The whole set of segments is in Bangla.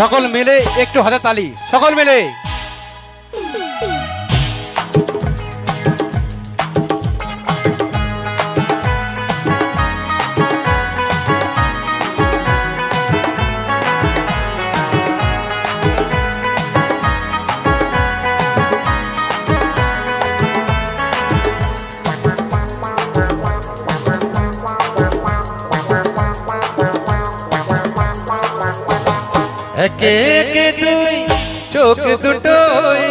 সকল মিলে একটু হাতে তালি, সকল মিলে। একে একে দুই চোখ দুটোই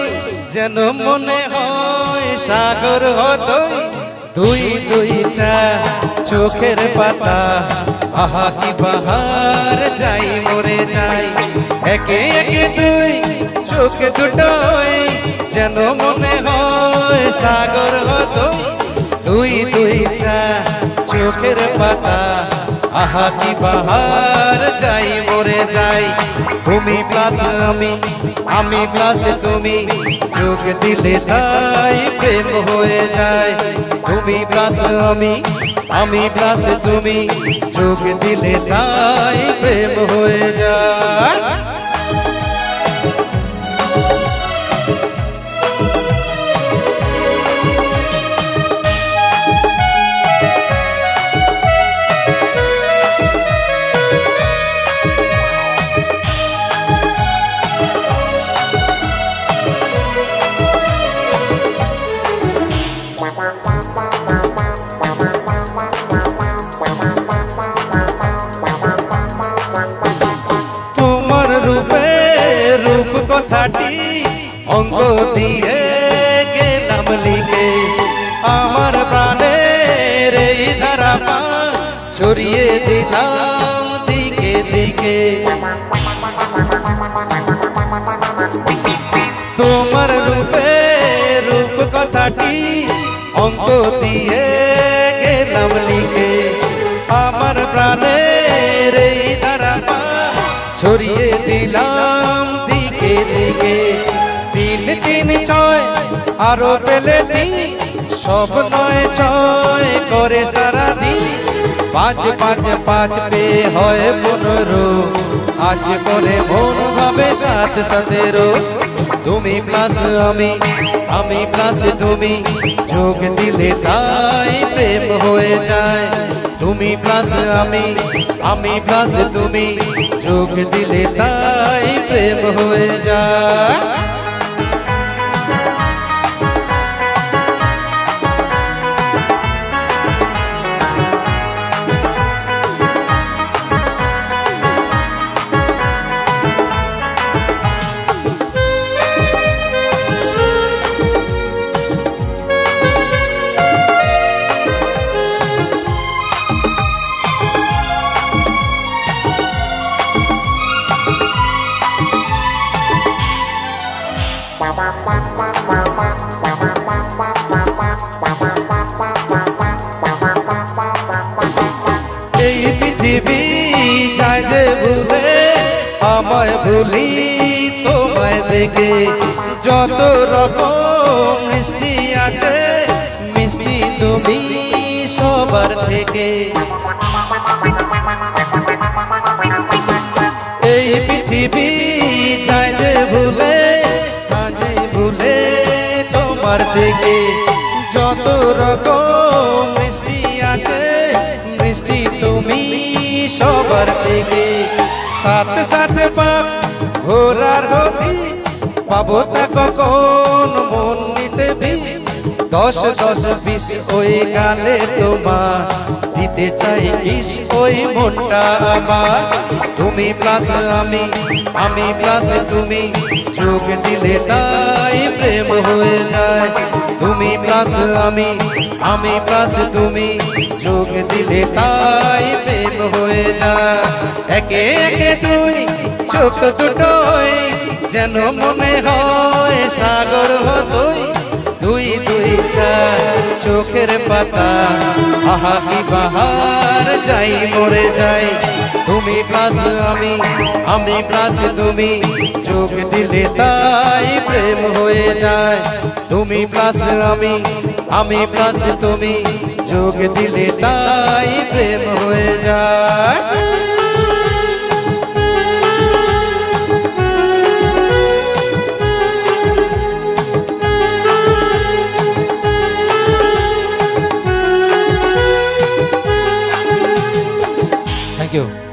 যেন মনে হয় সাগর হতই, দুই দুই চা চোখের পাতা, আহা কি বাহার যাই মরে যাই। একে একে দুই চোখ দুটোই যেন মনে হয় সাগর হতই, দুই দুই চা চোখের পাতা, আহা কি বাহার যাই মরে যাই। তুমি প্লাস আমি, আমি প্লাস তুমি, যোগ দিলে তাই প্রেম হয়ে যায়। তুমি প্লাস আমি, আমি প্লাস তুমি, যোগ দিলে তাই প্রেম হয়ে যায়। তোমার রূপে রূপ কথাটি অঙ্গ দিয়ে গেলাম লিখে, আমার প্রাণের এই ধারা পা ছড়িয়ে দিলাম দিকে দিকে। তোমার রূপে রূপ কথাটি অঙ্ক দিয়ে গেলাম লিখে, আমার প্রাণের এই ধারা পা ছড়িয়ে দিলাম দিকে দিকে। তিন তিন ছয় আরো পেলে তিন, সব নয় ছয় করে সারাদিন। পাঁচ পাঁচ পাঁচ পে হয় 15, আজ করে মন ভাবে 7 17। তুমি প্লাস আমি, আমি প্লাস তুমি, যোগ দিলে তাই প্রেম হয়ে যায়। তুমি প্লাস আমি, আমি প্লাস তুমি, যোগ দিলে তাই প্রেম হয়ে যায়। এই পৃথিবী যায় যে ভুলে, আমায় ভুলি তোমায় দেখে। যত রকম মিষ্টি আছে, মিষ্টি তুমি সবার থেকে। এই পৃথিবী যায় যে ভুলে, আজে ভুলে তোমার থেকে। যত রকম মিষ্টি আছে, মিষ্টি তুমি সবার থেকে। সাথ সাথে পাপ ঘোরার হতি, পাবো তা কখন মন নিতে বি। 10 10 20 ওই গালে তোমার, দিতে চাই কিস ওই মনটা আমার। তুমি প্লাস আমি, আমি প্লাস তুমি, যোগ দিলে তাই প্রেম হয়ে যায়। তুমি প্লাস আমি, আমি প্লাস তুমি, যোগ দিলে তাই প্রেম হয়ে যায়। একে একে দুই চোখ দুটোই যেন মনে হয় সাগর হতই, দুই দুই চার চোখের পাতা, আহা কি বাহার যাই মরে যাই। তুমি প্লাস আমি, আমি প্লাস তুমি, যোগ দিলে তাই প্রেম হয়ে যায়। তুমি প্লাস আমি, আমি প্লাস তুমি, যোগ দিলে তাই প্রেম হয়ে যায়। Thank you